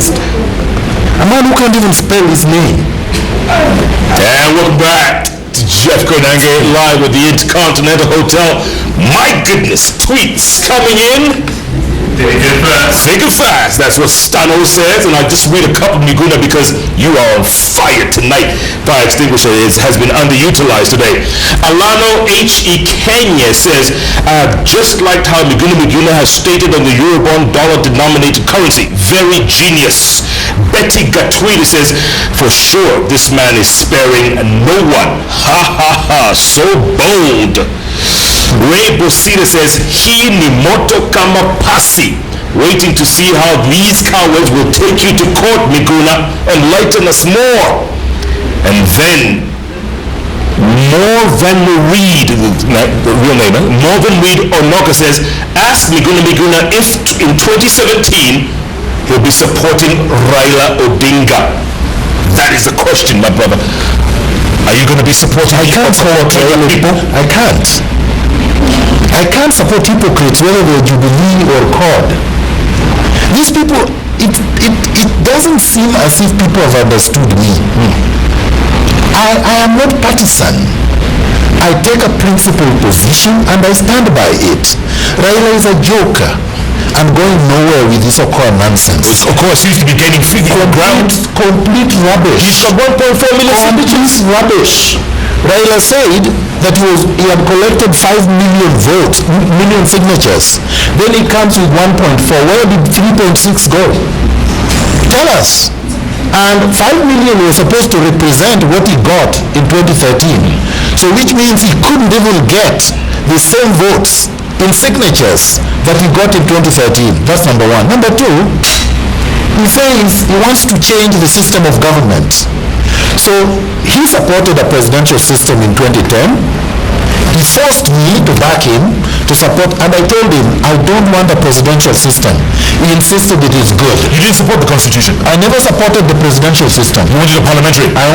journalist. A man who can't even spell his name. And welcome back to Jeff Koinange live at the Intercontinental Hotel. My goodness, tweets coming in. Think it fast. That's what Stano says, and I just read a couple, Miguna, because you are on fire tonight. Fire extinguisher has been underutilized today. Alano H.E. Kenya says, just like how Miguna Miguna has stated on the Eurobond dollar-denominated currency, very genius. Betty Gatwili says, for sure, this man is sparing no one. Ha ha ha, so bold. Ray Bosita says, he ni moto kama pasi. Waiting to see how these cowards will take you to court, Miguna, enlighten us more. And then, Morvan Reed, the real name, Morvan Reed Onoka says, ask Miguna Miguna if in 2017 he'll be supporting Raila Odinga. That is the question, my brother. Are you going to be supporting? I can't support Raila people. I can't support hypocrites, whether they're Jubilee or CORD. These people, it doesn't seem as if people have understood me. I am not partisan. I take a principled position and I stand by it. Raila is a joker and going nowhere with this Okoa nonsense. Okoa seems to be gaining ground. Complete rubbish. He's got 1.4 million signatures. Rubbish. Raila said that he had collected 5 million signatures. Then he comes with 1.4. Where did 3.6 go? Tell us. And 5 million was supposed to represent what he got in 2013. So which means he couldn't even get the same votes in signatures that he got in 2013. That's number one. Number two, he says he wants to change the system of government. So he supported a presidential system in 2010. He forced me to back him to support, and I told him I don't want a presidential system. He insisted it is good. You didn't support the constitution? I never supported the presidential system. You wanted a parliamentary? I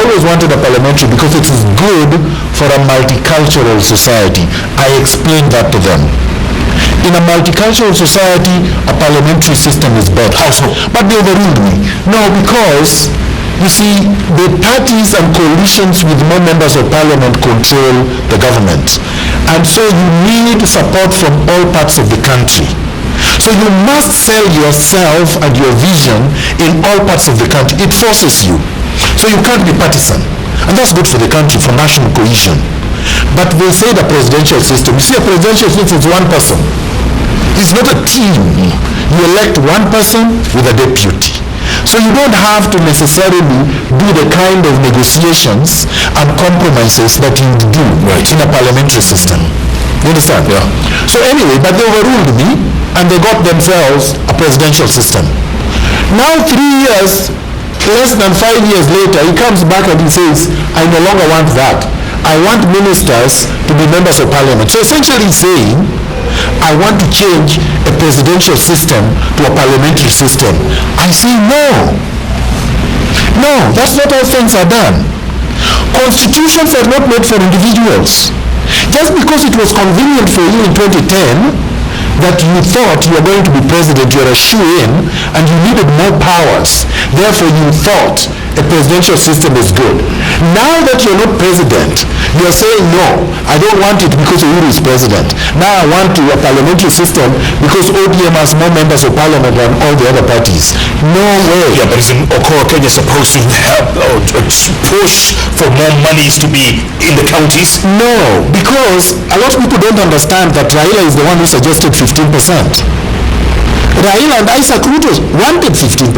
always wanted a parliamentary because it is good for a multicultural society. I explained that to them. In a multicultural society, a parliamentary system is better. How so? But they overruled me. No, because you see, the parties and coalitions with more members of parliament control the government. And so you need support from all parts of the country. So you must sell yourself and your vision in all parts of the country. It forces you. So you can't be partisan. And that's good for the country, for national cohesion. But they say the presidential system. You see, a presidential system is one person. It's not a team. You elect one person with a deputy. So you don't have to necessarily do the kind of negotiations and compromises that you do in a parliamentary system. You understand? Yeah. So anyway, but they overruled me and they got themselves a presidential system. Now 3 years, less than 5 years later, he comes back and he says, I no longer want that. I want ministers to be members of parliament. So essentially he's saying, I want to change a presidential system to a parliamentary system. I say no. No, that's not how things are done. Constitutions are not made for individuals. Just because it was convenient for you in 2010 that you thought you were going to be president, you're a shoe-in, and you needed more powers. Therefore, you thought a presidential system is good. Now that you're not president, you're saying, no, I don't want it because Uhuru is president. Now I want a parliamentary system because ODM has more members of parliament than all the other parties. No way. Yeah, but isn't Okoa Kenya supposed to help or push for more monies to be in the counties? No, because a lot of people don't understand that Raila is the one who suggested 15%. Raila and Isaac Ruto wanted 15%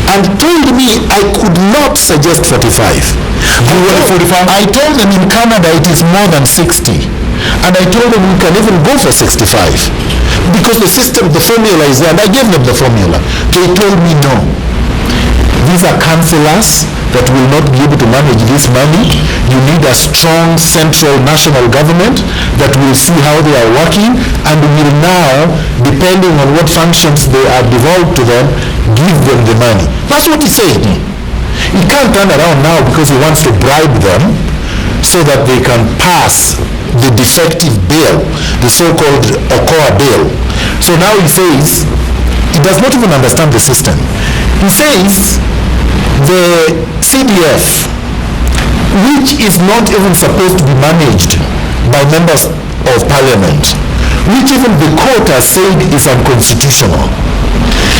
and told me I could not suggest 45. You wanted 45? I told them in Canada it is more than 60. And I told them we can even go for 65. Because the system, the formula is there, and I gave them the formula. They told me no. These are councillors that will not be able to manage this money. You need a strong central national government that will see how they are working and will now, depending on what functions they are devolved to them, give them the money. That's what he said. He can't turn around now because he wants to bribe them so that they can pass the defective bill, the so-called Okoa bill. So now he says, he does not even understand the system. He says the CDF, which is not even supposed to be managed by members of parliament, which even the court has said is unconstitutional.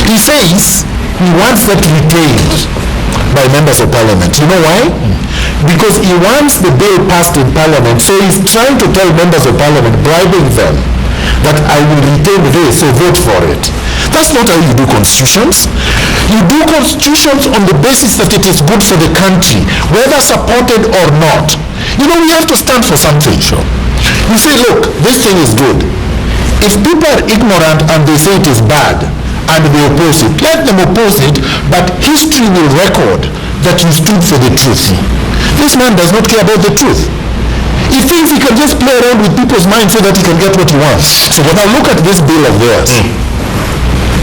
He says he wants that retained by members of parliament. You know why? Because he wants the bill passed in parliament, so he's trying to tell members of parliament, bribing them, that I will retain this, so vote for it. That's not how you do constitutions. You do constitutions on the basis that it is good for the country, whether supported or not. You know, we have to stand for something. Sure. You say, look, this thing is good. If people are ignorant and they say it is bad, and they oppose it, let them oppose it, but history will record that you stood for the truth. This man does not care about the truth. He thinks he can just play around with people's minds so that he can get what he wants. So when I look at this bill of theirs,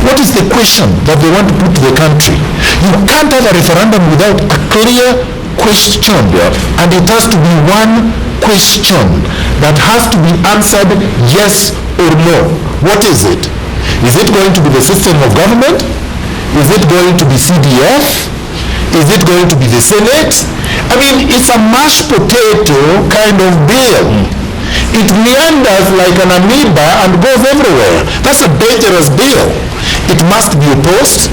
what is the question that they want to put to the country? You can't have a referendum without a clear question, and it has to be one question that has to be answered yes or no. What is it? Is it going to be the system of government? Is it going to be CDF? Is it going to be the Senate? I mean, it's a mashed potato kind of bill. It meanders like an amoeba and goes everywhere. That's a dangerous bill. It must be opposed,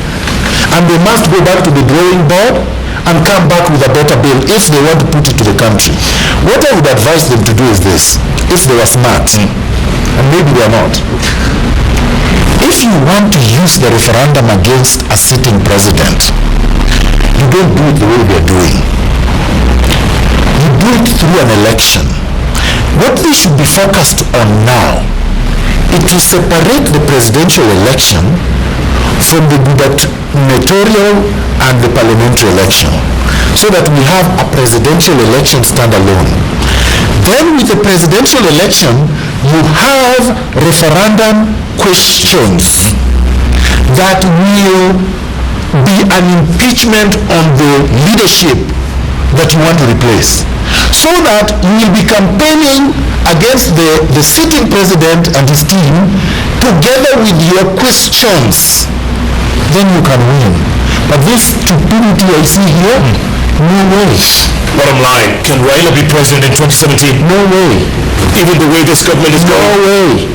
and they must go back to the drawing board and come back with a better bill if they want to put it to the country. What I would advise them to do is this, if they were smart, and maybe they are not. If you want to use the referendum against a sitting president, you don't do it the way they're doing. You do it through an election. What they should be focused on now is to separate the presidential election from the gubernatorial and the parliamentary election, so that we have a presidential election standalone. Then with the presidential election, you have referendum questions that will be an impeachment on the leadership that you want to replace, so that you will be campaigning against the sitting president and his team together with your questions. Then you can win. But this stupidity I see here, no way. Bottom line, can Raila be president in 2017? No way. Even the way this government is No going? way.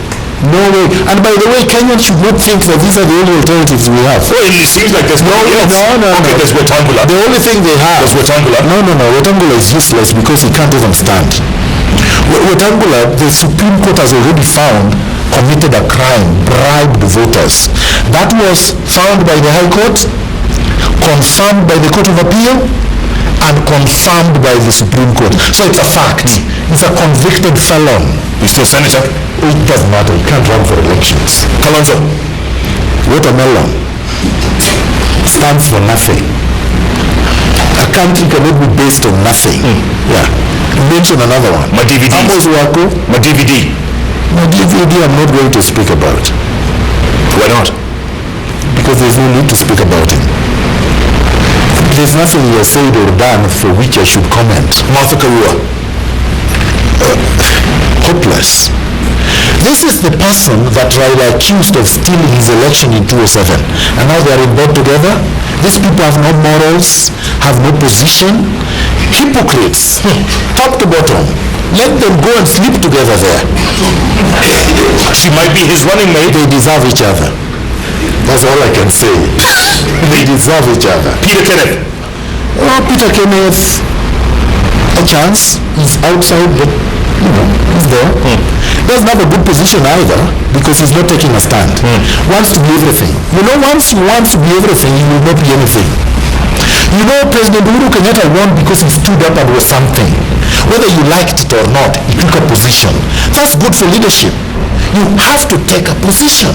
No way. And by the way, Kenyans should not think that these are the only alternatives we have. Well, it seems like there's nobody else. No. Okay, there's Wetangula. The only thing they have... There's Wetangula. No. Wetangula is useless because he can't even stand. Wetangula, the Supreme Court has already found, committed a crime, bribed voters. That was found by the High Court, confirmed by the Court of Appeal, and confirmed by the Supreme Court. So it's a fact. He's a convicted felon. He's still senator? It doesn't matter. He can't run for elections. Kalonzo? Watermelon stands for nothing. A country cannot be based on nothing. Yeah. Mention another one. My DVD. Amos Wako. My DVD. My DVD I'm not going to speak about. Why not? Because there's no need to speak about him. There's nothing he has said or done for which I should comment. Martha Karua? Hopeless. This is the person that Raila accused of stealing his election in 2007. And now they are in bed together. These people have no morals, have no position. Hypocrites, top to bottom. Let them go and sleep together there. She might be his running mate. They deserve each other. That's all I can say. They deserve each other. Peter Kenneth? Oh, Peter Kenneth, a chance. He's outside, but he's there. Doesn't have a good position either, because he's not taking a stand. Wants to be everything. Once he wants to be everything, he will not be anything. President Uhuru Kenyatta won because he stood up and was something. Whether you liked it or not, he took a position. That's good for leadership. You have to take a position.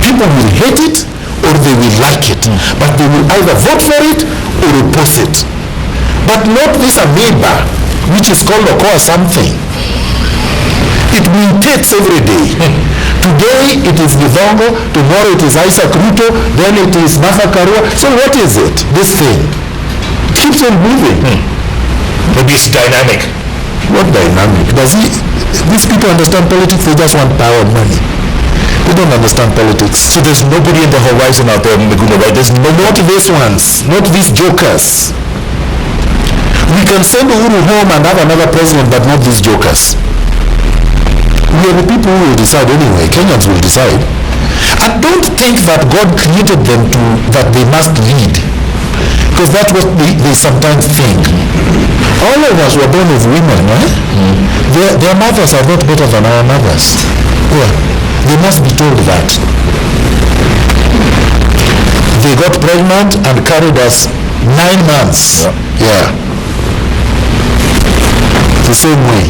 People will hate it or they will like it, but they will either vote for it or oppose it. But not this amoeba, which is called Okoa something. It mutates every day. Today it is Githongo, tomorrow it is Isaac Ruto, then it is Martha Karua. So what is it, this thing? It keeps on moving. Maybe it's dynamic. What dynamic? These people understand politics? They just want power and money. You don't understand politics. So there's nobody in the horizon out there, Miguna, right? There's no, Not these ones, not these jokers. We can send Uhuru home and have another president, but not these jokers. We are the people who will decide anyway. Kenyans will decide. And don't think that God created them that they must lead. Because that's what they sometimes think. All of us were born of women, eh? Their mothers are not better than our mothers. Yeah. They must be told that. They got pregnant and carried us 9 months. Yeah. The same way.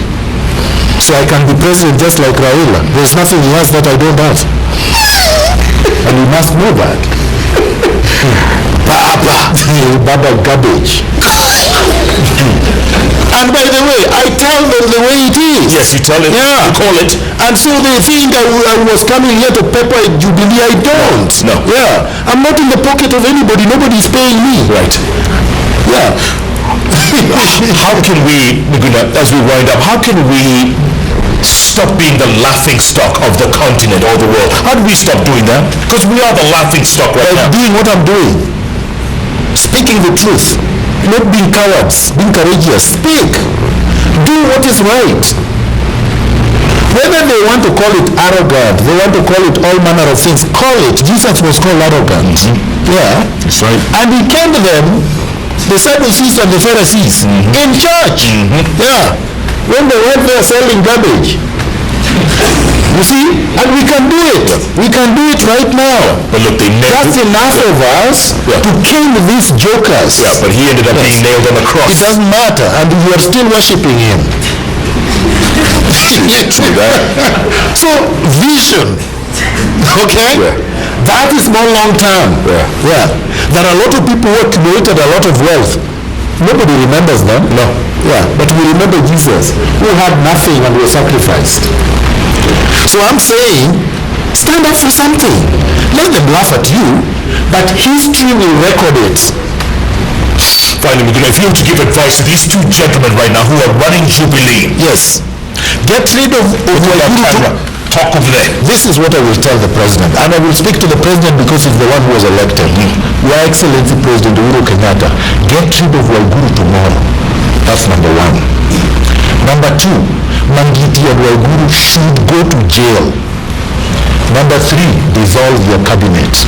So I can be president just like Raila. There's nothing he has that I don't have. And you must know that. Baba garbage. And by the way, I tell them the way it is. Yes, you tell it. Yeah. You call it. And so they think I was coming here to pepper a Jubilee. I don't. No. Yeah. I'm not in the pocket of anybody. Nobody's paying me. Right. Yeah. How can we, Miguna, as we wind up, how can we stop being the laughing stock of the continent or the world? How do we stop doing that? Because we are the laughing stock right now. Doing what I'm doing. Speaking the truth. Not being cowards. Being courageous. Speak. Do what is right. Whether they want to call it arrogant, they want to call it all manner of things, call it. Jesus was called arrogant. Yeah. That's right. And he came to them, the Sadducees and the Pharisees, in church. Yeah. When they went there selling garbage. You see? And we can do it. We can do it right now. But look, they nailed That's enough of us to kill these jokers. Yeah, but he ended up being nailed on the cross. It doesn't matter. And you are still worshipping him. True that. So, vision. Okay? Yeah. That is more long term. Yeah. There are a lot of people who accumulated a lot of wealth. Nobody remembers them. No. Yeah. But we remember Jesus, who had nothing and was sacrificed. So I'm saying, stand up for something. Let them laugh at you, but history will record it. Finally, Miguna, if you were to give advice to these two gentlemen right now who are running Jubilee. Yes. Get rid of Talk over there. This is what I will tell the president, and I will speak to the president because he's the one who was elected. Your Excellency President Uhuru Kenyatta, get rid of Waiguru tomorrow. That's number one. Number two, Mangiti and Waiguru should go to jail. Number three, dissolve your cabinet.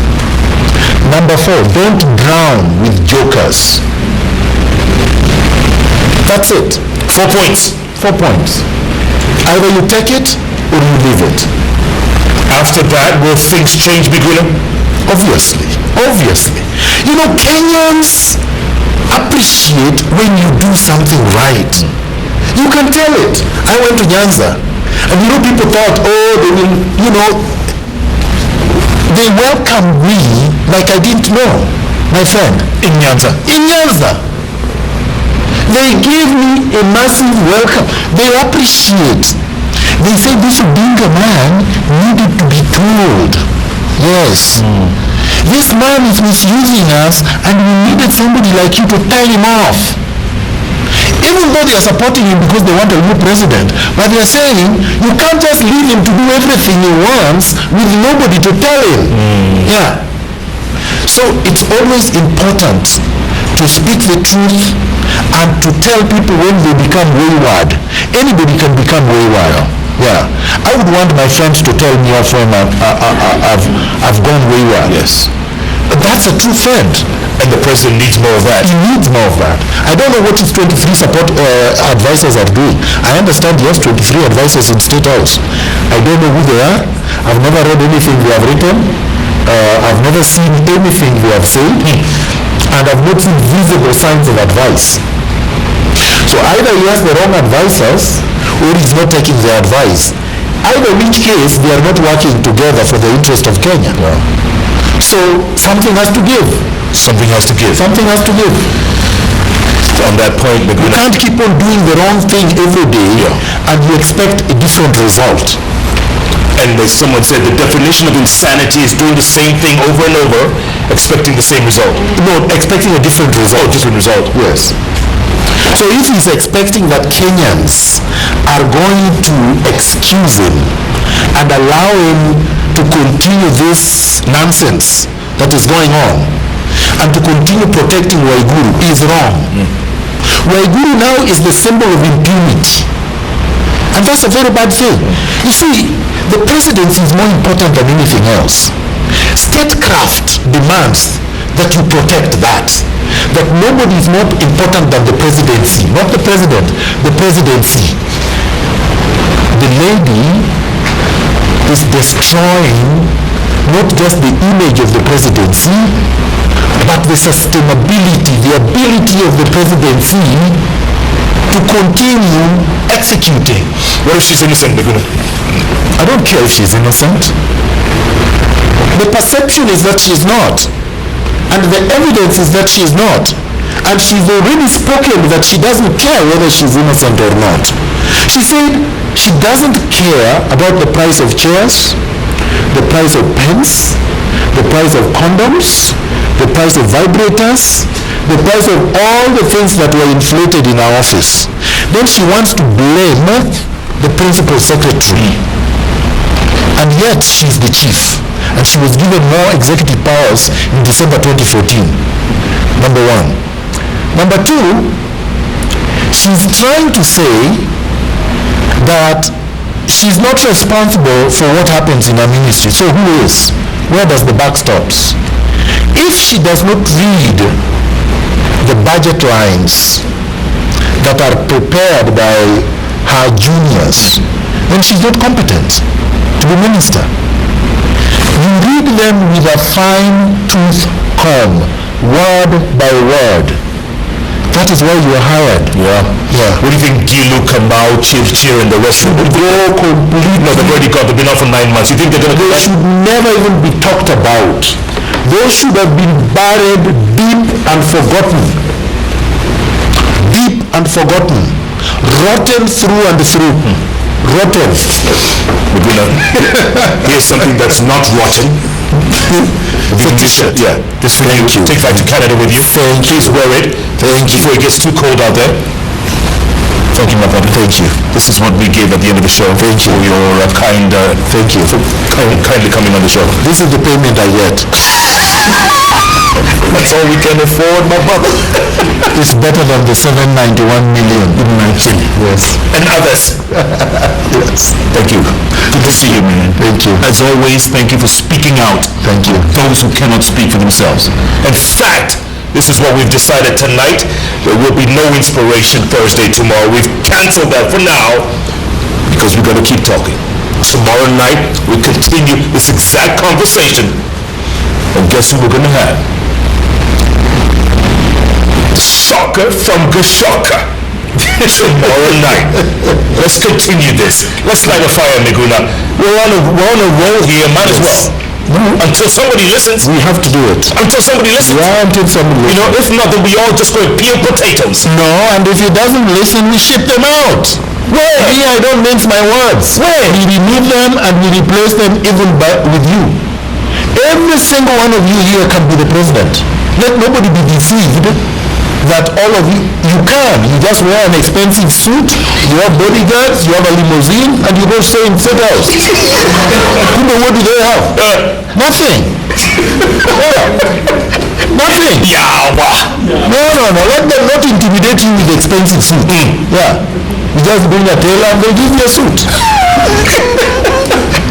Number four, don't drown with jokers. That's it. 4 points. 4 points. Either you take it or you leave it. After that, will things change, Miguna? Obviously. You know, Kenyans appreciate when you do something right. You can tell it. I went to Nyanza, and you know, people thought, they will, they welcomed me like I didn't know, my friend. In Nyanza. They gave me a massive welcome. They appreciate. They say this Odinga man needed to be told. Yes. This man is misusing us and we needed somebody like you to tell him off. Even though they are supporting him because they want a new president, but they are saying you can't just leave him to do everything he wants with nobody to tell him. Yeah. So it's always important to speak the truth and to tell people when they become wayward. Anybody can become wayward. Yeah. I would want my friends to tell me off when I've gone wayward. Yes. That's a true friend. And the president needs more of that. He needs more of that. I don't know what his 23 support advisors are doing. I understand he has 23 advisors in State House. I don't know who they are. I've never read anything they have written. I've never seen anything they have said. And I've not seen visible signs of advice. So either he has the wrong advisors or he's not taking their advice. Either which case, they are not working together for the interest of Kenya. Yeah. So something has to give. Something has to give. On that point, you can't keep on doing the wrong thing every day and you expect a different result. And as someone said, the definition of insanity is doing the same thing over and over, expecting the same result. No, expecting a different result. Yes. So if he's expecting that Kenyans are going to excuse him and allow him to continue this nonsense that is going on and to continue protecting Waiguru is wrong. Waiguru now is the symbol of impunity. And that's a very bad thing. You see, the presidency is more important than anything else. Statecraft demands that you protect that. That nobody is more important than the presidency. Not the president, the presidency. The lady is destroying not just the image of the presidency, but the sustainability, the ability of the presidency to continue executing. What if she's innocent, Miguna? I don't care if she's innocent. The perception is that she's not. And the evidence is that she's not. And she's already spoken that she doesn't care whether she's innocent or not. She said she doesn't care about the price of chairs, the price of pens, the price of condoms, the price of vibrators, the price of all the things that were inflated in our office. Then she wants to blame the principal secretary. And yet she's the chief. And she was given more executive powers in December 2014. Number one. Number two, she's trying to say that she's not responsible for what happens in her ministry. So who is? Where does the buck stops? If she does not read the budget lines that are prepared by her juniors, then she's not competent to be minister. You read them with a fine-tooth comb, word by word. That is why you are hired. Yeah. What do you think Gilu, Kamau, Chir, and the rest would go completely? No, they've already got, they've been out for 9 months. You think they're going to They should never even be talked about. They should have been buried deep and forgotten. Deep and forgotten. Rotten through and through. Rotten. Miguna, here's something that's not rotten. Yeah. This for you. Take that to Canada with you. Please wear it. Before it gets too cold out there. Thank you, my brother. Thank you. This is what we gave at the end of the show. Thank you. For your kind, thank you. For kindly coming on the show. This is the payment I get. That's all we can afford, my brother. It's better than the 791 million. Yes. And others. Yes. Thank you. Good to see you, man. Thank you. As always, thank you for speaking out. Thank you. Those who cannot speak for themselves. In fact, this is what we've decided tonight. There will be no Inspiration Thursday tomorrow. We've canceled that for now because we're going to keep talking. Tomorrow night, we continue this exact conversation. And guess who we're going to have? Shocker from Gashoka. Tomorrow night. Let's continue this. Let's light a fire, Miguna. We're on a roll here. Might as well. Until somebody listens. We have to do it. Until somebody listens. Yeah, until somebody listens. You know, if not, then we all just go and peel potatoes. No, and if he doesn't listen, we ship them out. Where? Me, I don't mince my words. Where? We remove them and we replace them even with you. Every single one of you here can be the president. Let nobody be deceived that all of you can. You just wear an expensive suit, you have bodyguards, you have a limousine, and you go stay in State House. What do they have? Nothing. Nothing. No. Let them not intimidate you with expensive suit. Yeah. You just bring a tailor and they'll give you a suit.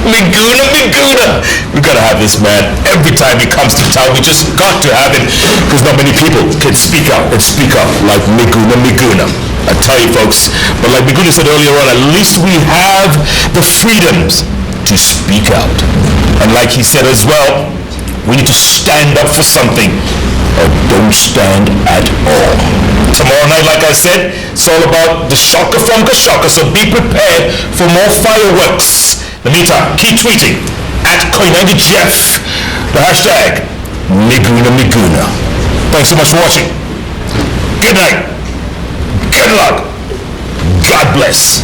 Miguna. We gotta have this man every time he comes to town. We just got to have him because not many people can speak out and speak up like Miguna. I tell you, folks. But like Miguna said earlier on, at least we have the freedoms to speak out. And like he said as well, we need to stand up for something or don't stand at all. Tomorrow night, like I said, it's all about the shocker from Gashoka, so be prepared for more fireworks. In the meantime, keep tweeting at Koinange Jeff, the hashtag Miguna. Thanks so much for watching. Good night. Good luck. God bless.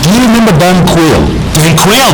Do you remember Dan Quayle? Dan Quayle?